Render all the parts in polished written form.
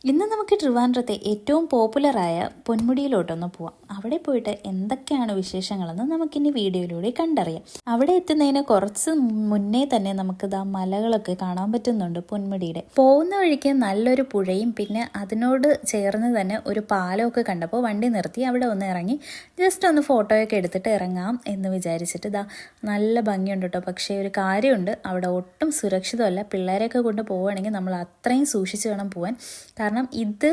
ഇന്ന് നമുക്ക് ട്രിവാൻഡ്രത്തെ ഏറ്റവും പോപ്പുലറായ പൊന്മുടിയിലോട്ടൊന്ന് പോവാം. അവിടെ പോയിട്ട് എന്തൊക്കെയാണ് വിശേഷങ്ങളെന്ന് നമുക്കിനി വീഡിയോയിലൂടെ കണ്ടറിയാം. അവിടെ എത്തുന്നതിന് കുറച്ച് മുന്നേ തന്നെ നമുക്ക് മലകളൊക്കെ കാണാൻ പറ്റുന്നുണ്ട്. പൊന്മുടിയുടെ പോകുന്ന വഴിക്ക് നല്ലൊരു പുഴയും പിന്നെ അതിനോട് ചേർന്ന് തന്നെ ഒരു പാലമൊക്കെ കണ്ടപ്പോൾ വണ്ടി നിർത്തി അവിടെ ഒന്ന് ഇറങ്ങി ജസ്റ്റ് ഒന്ന് ഫോട്ടോയൊക്കെ എടുത്തിട്ട് ഇറങ്ങാം എന്ന് വിചാരിച്ചിട്ട് നല്ല ഭംഗിയുണ്ട് കേട്ടോ. പക്ഷേ ഒരു കാര്യമുണ്ട്, അവിടെ ഒട്ടും സുരക്ഷിതമല്ല. പിള്ളേരെയൊക്കെ കൊണ്ട് പോവുകയാണെങ്കിൽ നമ്മൾ അത്രയും സൂക്ഷിച്ച് വേണം പോകാൻ. കാരണം ഇത്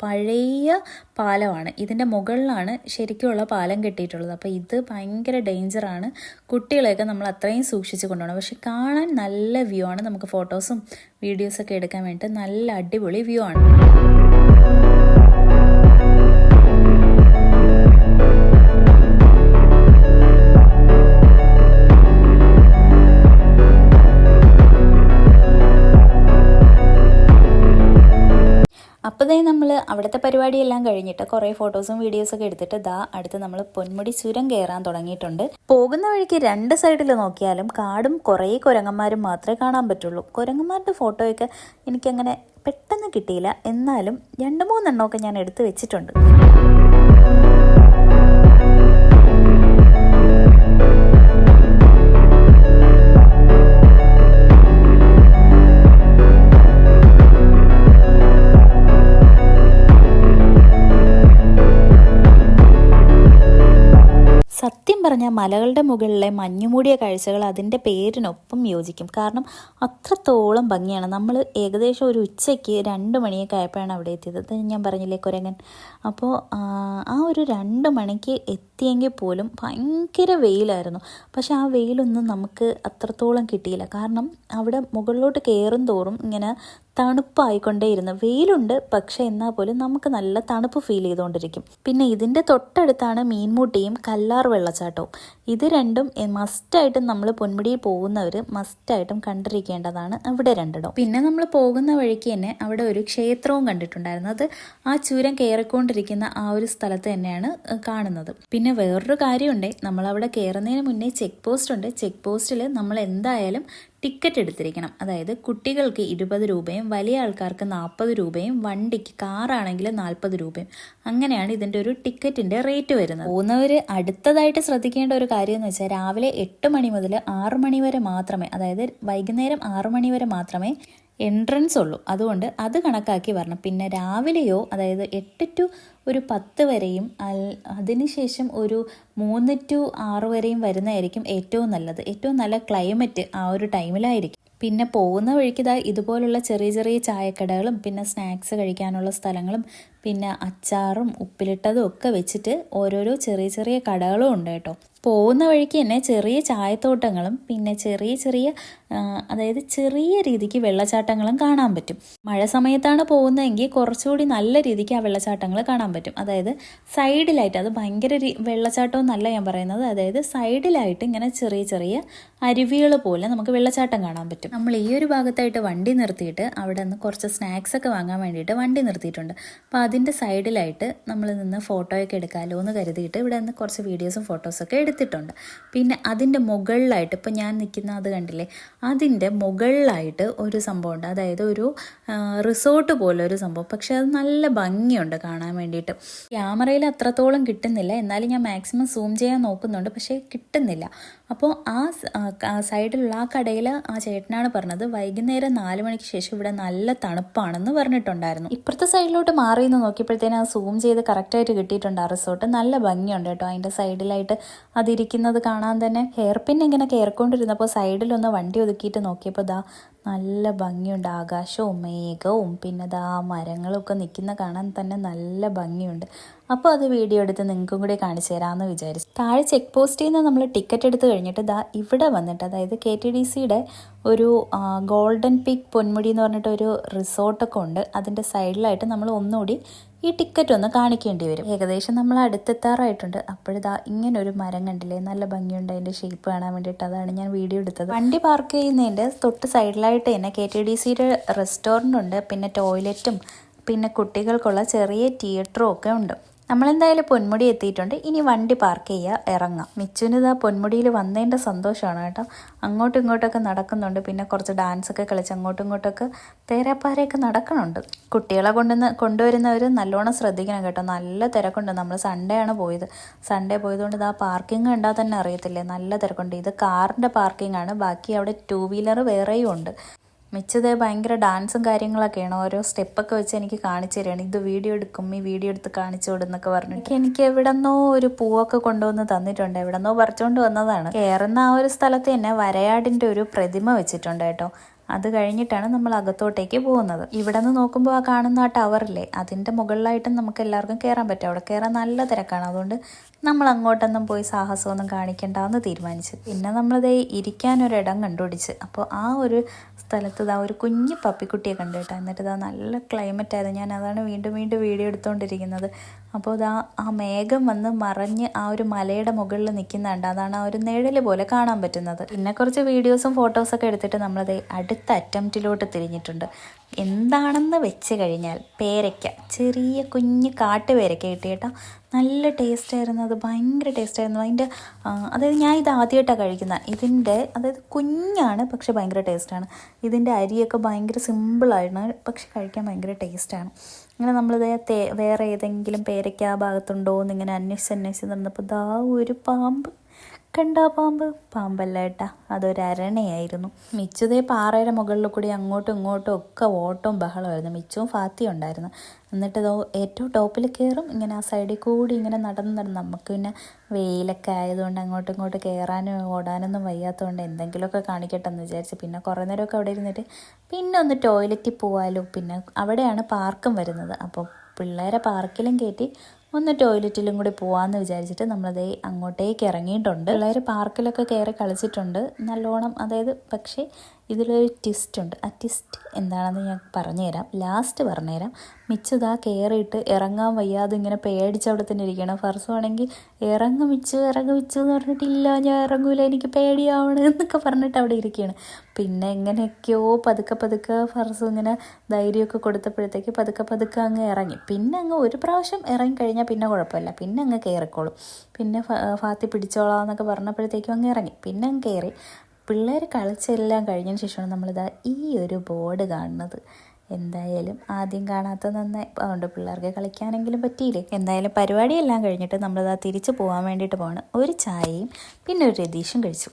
പഴയ പാലമാണ്, ഇതിൻ്റെ മുകളിലാണ് ശരിക്കുമുള്ള പാലം കെട്ടിയിട്ടുള്ളത്. അപ്പോൾ ഇത് ഭയങ്കര ഡേഞ്ചറാണ്. കുട്ടികളെയൊക്കെ നമ്മൾ അത്രയും സൂക്ഷിച്ച് കൊണ്ടുപോകണം. പക്ഷെ കാണാൻ നല്ല വ്യൂ ആണ്. നമുക്ക് ഫോട്ടോസും വീഡിയോസൊക്കെ എടുക്കാൻ വേണ്ടിയിട്ട് നല്ല അടിപൊളി വ്യൂ ആണ്. അപ്പോൾ നമ്മൾ അവിടുത്തെ പരിപാടിയെല്ലാം കഴിഞ്ഞിട്ട് കുറേ ഫോട്ടോസും വീഡിയോസൊക്കെ എടുത്തിട്ട് അടുത്ത് നമ്മൾ പൊന്മുടി ചുരം കയറാൻ തുടങ്ങിയിട്ടുണ്ട്. പോകുന്ന വഴിക്ക് രണ്ട് സൈഡിൽ നോക്കിയാലും കാടും കുറേ കുരങ്ങന്മാരും മാത്രമേ കാണാൻ പറ്റുള്ളൂ. കുരങ്ങന്മാരുടെ ഫോട്ടോയൊക്കെ എനിക്കങ്ങനെ പെട്ടെന്ന് കിട്ടിയില്ല, എന്നാലും 2-3 എണ്ണമൊക്കെ ഞാൻ എടുത്ത് വെച്ചിട്ടുണ്ട്. സത്യം പറഞ്ഞാൽ മലകളുടെ മുകളിലെ മഞ്ഞുമൂടിയ കാഴ്ചകൾ അതിൻ്റെ പേരിനൊപ്പം യോജിക്കും. കാരണം അത്രത്തോളം ഭംഗിയാണ്. നമ്മൾ ഏകദേശം ഒരു ഉച്ചയ്ക്ക് 2 മണിയൊക്കെ ആയപ്പോഴാണ് അവിടെ എത്തിയത്. ഞാൻ പറഞ്ഞില്ലേ കുരങ്ങൻ. അപ്പോൾ ആ ഒരു 2 മണിക്ക് എത്തിയെങ്കിൽ പോലും ഭയങ്കര വെയിലായിരുന്നു. പക്ഷെ ആ വെയിലൊന്നും നമുക്ക് അത്രത്തോളം കിട്ടിയില്ല. കാരണം അവിടെ മുകളിലോട്ട് കയറും തോറും ഇങ്ങനെ തണുപ്പായിക്കൊണ്ടേയിരുന്നു. വെയിലുണ്ട്, പക്ഷെ എന്നാൽ പോലും നമുക്ക് നല്ല തണുപ്പ് ഫീൽ ചെയ്തുകൊണ്ടിരിക്കും. പിന്നെ ഇതിൻ്റെ തൊട്ടടുത്താണ് മീൻമുട്ടിയും കല്ലാർ വെള്ളച്ചാട്ടവും. ഇത് രണ്ടും മസ്റ്റായിട്ടും നമ്മൾ പൊന്മുടിയിൽ പോകുന്നവർ മസ്റ്റായിട്ടും കണ്ടിരിക്കേണ്ടതാണ് ഇവിടെ രണ്ടിടവും. പിന്നെ നമ്മൾ പോകുന്ന വഴിക്ക് തന്നെ അവിടെ ഒരു ക്ഷേത്രവും കണ്ടിട്ടുണ്ടായിരുന്നു. അത് ആ ചുരം കയറിക്കൊണ്ടിരിക്കുന്ന ആ ഒരു സ്ഥലത്ത് തന്നെയാണ് കാണുന്നത്. പിന്നെ വേറൊരു കാര്യമുണ്ട്, നമ്മളവിടെ കയറുന്നതിന് മുന്നേ ചെക്ക് പോസ്റ്റ് ഉണ്ട്. ചെക്ക് പോസ്റ്റിൽ നമ്മൾ എന്തായാലും ടിക്കറ്റ് എടുത്തിരിക്കണം. അതായത് കുട്ടികൾക്ക് 20 രൂപയും വലിയ ആൾക്കാർക്ക് 40 രൂപയും വണ്ടിക്ക് കാറാണെങ്കിൽ 40 രൂപയും. അങ്ങനെയാണ് ഇതിൻ്റെ ഒരു ടിക്കറ്റിൻ്റെ റേറ്റ് വരുന്നത്. പോകുന്നവർ അടുത്തതായിട്ട് ശ്രദ്ധിക്കേണ്ട ഒരു കാര്യം എന്ന് വെച്ചാൽ രാവിലെ 8 മണി മുതൽ 6 മണി വരെ മാത്രമേ, അതായത് വൈകുന്നേരം 6 മണി വരെ മാത്രമേ എൻട്രൻസ് ഉള്ളൂ. അതുകൊണ്ട് അത് കണക്കാക്കി വരണം. പിന്നെ രാവിലെയോ അതായത് 8 to 10 വരെയും അതിനുശേഷം ഒരു 3 to 6 വരെയും വരുന്നതായിരിക്കും ഏറ്റവും നല്ലത്. ഏറ്റവും നല്ല ക്ലൈമറ്റ് ആ ഒരു ടൈമിലായിരിക്കും. പിന്നെ പോകുന്ന വഴിക്ക് ഇതുപോലുള്ള ചെറിയ ചെറിയ ചായക്കടകളും പിന്നെ സ്നാക്സ് കഴിക്കാനുള്ള സ്ഥലങ്ങളും പിന്നെ അച്ചാറും ഉപ്പിലിട്ടതും ഒക്കെ വെച്ചിട്ട് ഓരോരോ ചെറിയ ചെറിയ കടകളും ഉണ്ട് കേട്ടോ. പോകുന്ന വഴിക്ക് തന്നെ ചെറിയ ചായത്തോട്ടങ്ങളും പിന്നെ ചെറിയ ചെറിയ അതായത് ചെറിയ രീതിക്ക് വെള്ളച്ചാട്ടങ്ങളും കാണാൻ പറ്റും. മഴ സമയത്താണ് പോകുന്നതെങ്കിൽ കുറച്ചുകൂടി നല്ല രീതിക്ക് ആ വെള്ളച്ചാട്ടങ്ങൾ കാണാൻ പറ്റും. അതായത് സൈഡിലായിട്ട്, അത് ഭയങ്കര വെള്ളച്ചാട്ടം എന്നല്ല ഞാൻ പറയുന്നത്, അതായത് സൈഡിലായിട്ട് ഇങ്ങനെ ചെറിയ ചെറിയ അരുവികൾ പോലെ നമുക്ക് വെള്ളച്ചാട്ടം കാണാൻ പറ്റും. നമ്മൾ ഈ ഒരു ഭാഗത്തായിട്ട് വണ്ടി നിർത്തിയിട്ട് അവിടെ നിന്ന് കുറച്ച് സ്നാക്സ് ഒക്കെ വാങ്ങാൻ വേണ്ടിയിട്ട് വണ്ടി നിർത്തിയിട്ടുണ്ട്. അപ്പോൾ അതിൻ്റെ സൈഡിലായിട്ട് നമ്മൾ നിന്ന് ഫോട്ടോയൊക്കെ എടുക്കാമല്ലോ എന്ന് കരുതിയിട്ട് ഇവിടെ നിന്ന് കുറച്ച് വീഡിയോസും ഫോട്ടോസൊക്കെ എടുത്തിട്ടുണ്ട്. പിന്നെ അതിൻ്റെ മുകളിലായിട്ട് ഇപ്പോൾ ഞാൻ നിൽക്കുന്ന അത് കണ്ടില്ലേ, അതിൻ്റെ മുകളിലായിട്ട് ഒരു സംഭവമുണ്ട്. അതായത് ഒരു റിസോർട്ട് പോലെ ഒരു സംഭവം. പക്ഷെ അത് നല്ല ഭംഗിയുണ്ട് കാണാൻ വേണ്ടിയിട്ട്. ക്യാമറയിൽ അത്രത്തോളം കിട്ടുന്നില്ല, എന്നാലും ഞാൻ മാക്സിമം സൂം ചെയ്യാൻ നോക്കുന്നുണ്ട്, പക്ഷേ കിട്ടുന്നില്ല. അപ്പോൾ ആ സൈഡിലുള്ള ആ കടയിൽ ആ ചേട്ടനാണ് പറഞ്ഞത് വൈകുന്നേരം 4 മണിക്ക് ശേഷം ഇവിടെ നല്ല തണുപ്പാണെന്ന് പറഞ്ഞിട്ടുണ്ടായിരുന്നു. ഇപ്പുറത്തെ സൈഡിലോട്ട് മാറി നിന്ന് നോക്കിയപ്പോഴത്തേനും ആ സൂം ചെയ്ത് കറക്റ്റായിട്ട് കിട്ടിയിട്ടുണ്ട്. ആ റിസോർട്ട് നല്ല ഭംഗിയുണ്ട് കേട്ടോ. അതിൻ്റെ സൈഡിലായിട്ട് അതിരിക്കുന്നത് കാണാൻ തന്നെ. ഹെയർ പിൻ ഇങ്ങനെ കയറിക്കൊണ്ടിരുന്നപ്പോൾ സൈഡിലൊന്ന് വണ്ടി ഒതുക്കിയിട്ട് നോക്കിയപ്പോൾ നല്ല ഭംഗിയുണ്ട്. ആകാശവും മേഘവും പിന്നെ മരങ്ങളൊക്കെ നിൽക്കുന്ന കാണാൻ തന്നെ നല്ല ഭംഗിയുണ്ട്. അപ്പോൾ അത് വീഡിയോ എടുത്ത് നിങ്ങൾക്കും കൂടി കാണിച്ചു തരാമെന്ന് വിചാരിച്ചു. താഴെ ചെക്ക് പോസ്റ്റിൽ നിന്ന് നമ്മൾ ടിക്കറ്റ് എടുത്ത് കഴിഞ്ഞിട്ട് ഇവിടെ വന്നിട്ട്, അതായത് KTDCയുടെ ഒരു ഗോൾഡൻ പീക്ക് പൊന്മുടി എന്ന് പറഞ്ഞിട്ടൊരു റിസോർട്ടൊക്കെ ഉണ്ട്. അതിൻ്റെ സൈഡിലായിട്ട് നമ്മൾ ഒന്നുകൂടി ഈ ടിക്കറ്റ് ഒന്ന് കാണിക്കേണ്ടി വരും. ഏകദേശം നമ്മൾ അടുത്തെത്താറായിട്ടുണ്ട്. ഇങ്ങനൊരു മരം കണ്ടില്ലേ, നല്ല ഭംഗിയുണ്ട്. അതിൻ്റെ ഷേപ്പ് കാണാൻ വേണ്ടിയിട്ട് അതാണ് ഞാൻ വീഡിയോ എടുത്തത്. വണ്ടി പാർക്ക് ചെയ്യുന്നതിൻ്റെ തൊട്ട് സൈഡിലായിട്ട് തന്നെ KTDCയുടെ റെസ്റ്റോറൻ്റ് ഉണ്ട്. പിന്നെ ടോയ്ലറ്റും പിന്നെ കുട്ടികൾക്കുള്ള ചെറിയ തിയേറ്ററും ഒക്കെ ഉണ്ട്. നമ്മളെന്തായാലും പൊന്മുടി എത്തിയിട്ടുണ്ട്. ഇനി വണ്ടി പാർക്ക് ചെയ്യുക, ഇറങ്ങാം. മിച്ചുവിന് ഇതാ പൊന്മുടിയിൽ വന്നതിൻ്റെ സന്തോഷമാണ് കേട്ടോ. അങ്ങോട്ടും ഇങ്ങോട്ടൊക്കെ നടക്കുന്നുണ്ട്. പിന്നെ കുറച്ച് ഡാൻസൊക്കെ കളിച്ച് അങ്ങോട്ടും ഇങ്ങോട്ടൊക്കെ തേരാപ്പാരയൊക്കെ നടക്കണുണ്ട്. കുട്ടികളെ കൊണ്ടുവരുന്നവർ നല്ലോണം ശ്രദ്ധിക്കണം കേട്ടോ. നല്ല തിരക്കുണ്ട്. നമ്മൾ സൺഡേ ആണ് പോയത്. സൺഡേ പോയതുകൊണ്ട് ഇതാ പാർക്കിംഗ് കണ്ടാൽ തന്നെ അറിയത്തില്ലേ, നല്ല തിരക്കുണ്ട്. ഇത് കാറിൻ്റെ പാർക്കിംഗ് ആണ്. ബാക്കി അവിടെ 2 വീലർ വേറെയും ഉണ്ട്. മിച്ചത് ഭയങ്കര ഡാൻസും കാര്യങ്ങളൊക്കെയാണ്. ഓരോ സ്റ്റെപ്പൊക്കെ വെച്ച് എനിക്ക് കാണിച്ചു തരികയാണ്. ഇത് വീഡിയോ എടുക്കും, ഈ വീഡിയോ എടുത്ത് കാണിച്ചു കൊടുന്നൊക്കെ പറഞ്ഞിട്ട് എനിക്ക് എവിടെന്നോ ഒരു പൂവൊക്കെ കൊണ്ടുവന്ന് തന്നിട്ടുണ്ട്. എവിടെന്നോ പറിച്ചുകൊണ്ട് വന്നതാണ്. കയറുന്ന ആ ഒരു സ്ഥലത്ത് തന്നെ വരയാടിൻ്റെ ഒരു പ്രതിമ വെച്ചിട്ടുണ്ട് കേട്ടോ. അത് കഴിഞ്ഞിട്ടാണ് നമ്മൾ അകത്തോട്ടേക്ക് പോകുന്നത്. ഇവിടെ നിന്ന് നോക്കുമ്പോൾ ആ കാണുന്ന ആ ടവറില്ലേ, അതിൻ്റെ മുകളിലായിട്ടും നമുക്ക് എല്ലാവർക്കും കയറാൻ പറ്റും. അവിടെ കയറാൻ നല്ല തിരക്കാണ്. അതുകൊണ്ട് നമ്മൾ അങ്ങോട്ടൊന്നും പോയി സാഹസമൊന്നും കാണിക്കണ്ടെന്ന് തീരുമാനിച്ചു. പിന്നെ നമ്മളിതേ ഇരിക്കാനൊരിടം കണ്ടുപിടിച്ച്. അപ്പോൾ ആ ഒരു സ്ഥലത്ത് ഇതാ ഒരു കുഞ്ഞു പപ്പിക്കുട്ടിയെ കണ്ടു കേട്ടോ. എന്നിട്ട് ഇതാ നല്ല ക്ലൈമറ്റ് ആയിരുന്നു. ഞാൻ അതാണ് വീണ്ടും വീണ്ടും വീഡിയോ എടുത്തുകൊണ്ടിരിക്കുന്നത്. അപ്പോൾ ഇതാ ആ മേഘം വന്ന് മറഞ്ഞ് ആ ഒരു മലയുടെ മുകളിൽ നിൽക്കുന്നുണ്ട്. അതാണ് ആ ഒരു നിഴല് പോലെ കാണാൻ പറ്റുന്നത്. പിന്നെ കുറച്ച് വീഡിയോസും ഫോട്ടോസൊക്കെ എടുത്തിട്ട് നമ്മളത് അടുത്ത അറ്റംപ്റ്റിലോട്ട് തിരിഞ്ഞിട്ടുണ്ട്. എന്താണെന്ന് വെച്ച് കഴിഞ്ഞാൽ പേരയ്ക്ക, ചെറിയ കുഞ്ഞ് കാട്ടുപേരയ്ക്ക കിട്ടി കേട്ടോ. നല്ല ടേസ്റ്റായിരുന്നു. അത് ഭയങ്കര ടേസ്റ്റായിരുന്നു. അതിൻ്റെ അതായത് ഞാൻ ഇത് ആദ്യമായിട്ടാണ് കഴിക്കുന്നത്. അതായത് കുഞ്ഞാണ്, പക്ഷെ ഭയങ്കര ടേസ്റ്റാണ്. ഇതിൻ്റെ അരിയൊക്കെ ഭയങ്കര സിമ്പിളാണ്, പക്ഷെ കഴിക്കാൻ ഭയങ്കര ടേസ്റ്റാണ്. ഇങ്ങനെ നമ്മളിത് വേറെ ഏതെങ്കിലും പേരയ്ക്ക ആ ഭാഗത്തുണ്ടോ എന്നിങ്ങനെ അന്വേഷിച്ച് നടന്നപ്പോൾ ഇതാ ഒരു പാമ്പ്. കണ്ടാ പാമ്പല്ല ഏട്ടാ, അതൊരു അരണയായിരുന്നു. മിച്ചുതേ പാറയുടെ മുകളിൽ കൂടി അങ്ങോട്ടും ഇങ്ങോട്ടും ഒക്കെ ഓട്ടവും ബഹളമായിരുന്നു. മിച്ചുവും ഫാത്തിയും ഉണ്ടായിരുന്നു. എന്നിട്ട് ഏറ്റവും ടോപ്പിൽ കയറും, ഇങ്ങനെ ആ സൈഡിൽ കൂടി ഇങ്ങനെ നടന്ന് നമുക്ക് പിന്നെ വെയിലൊക്കെ ആയതുകൊണ്ട് അങ്ങോട്ടും ഇങ്ങോട്ട് കയറാനും ഓടാനൊന്നും വയ്യാത്തതുകൊണ്ട് എന്തെങ്കിലുമൊക്കെ കാണിക്കട്ടെ എന്ന് വിചാരിച്ച് പിന്നെ കുറേ നേരമൊക്കെ അവിടെ ഇരുന്നിട്ട് പിന്നെ ഒന്ന് ടോയ്ലറ്റിൽ പോവാലോ. പിന്നെ അവിടെയാണ് പാർക്കും വരുന്നത്. അപ്പോൾ പിള്ളേരെ പാർക്കിലും കയറ്റി ഒന്ന് ടോയ്ലറ്റിലും കൂടി പോകാമെന്ന് വിചാരിച്ചിട്ട് നമ്മളതേ അങ്ങോട്ടേക്ക് ഇറങ്ങിയിട്ടുണ്ട്. പിള്ളേർ പാർക്കിലൊക്കെ കയറി കളിച്ചിട്ടുണ്ട് നല്ലോണം. അതായത് പക്ഷേ ഇതിലൊരു ട്വിസ്റ്റ് ഉണ്ട്. ആ ട്വിസ്റ്റ് എന്താണെന്ന് ഞാൻ പറഞ്ഞുതരാം, ലാസ്റ്റ് പറഞ്ഞുതരാം. മിച്ചതാ കയറിയിട്ട് ഇറങ്ങാൻ വയ്യാതെ ഇങ്ങനെ പേടിച്ചവിടെ തന്നെ ഇരിക്കണം. ഫർസു ആണെങ്കിൽ ഇറങ്ങും മിച്ചു എന്ന് പറഞ്ഞിട്ടില്ല, ഞാൻ ഇറങ്ങൂല, എനിക്ക് പേടിയാവണം എന്നൊക്കെ പറഞ്ഞിട്ട് അവിടെ ഇരിക്കുകയാണ്. പിന്നെ എങ്ങനെയൊക്കെയോ പതുക്കെ ഫർസു ഇങ്ങനെ ധൈര്യമൊക്കെ കൊടുത്തപ്പോഴത്തേക്ക് പതുക്കെ അങ്ങ് ഇറങ്ങി. പിന്നെ അങ്ങ് ഒരു പ്രാവശ്യം ഇറങ്ങിക്കഴിഞ്ഞാൽ പിന്നെ കുഴപ്പമില്ല, പിന്നെ അങ്ങ് കയറിക്കോളും. പിന്നെ ഫാത്തി പിടിച്ചോളാം എന്നൊക്കെ പറഞ്ഞപ്പോഴത്തേക്കും അങ്ങ് ഇറങ്ങി, പിന്നെ അങ്ങ് കയറി. പിള്ളേർ കളിച്ചെല്ലാം കഴിഞ്ഞതിന് ശേഷമാണ് നമ്മളിതാ ഈ ഒരു ബോർഡ് കാണുന്നത്. എന്തായാലും ആദ്യം കാണാത്ത നന്നായി, അതുകൊണ്ട് പിള്ളേർക്ക് കളിക്കാനെങ്കിലും പറ്റിയില്ലേ. എന്തായാലും പരിപാടിയെല്ലാം കഴിഞ്ഞിട്ട് നമ്മളിതാ തിരിച്ച് പോകാൻ വേണ്ടിയിട്ട് പോവാണ്. ഒരു ചായയും പിന്നെ ഒരു രതീഷും കഴിച്ചു.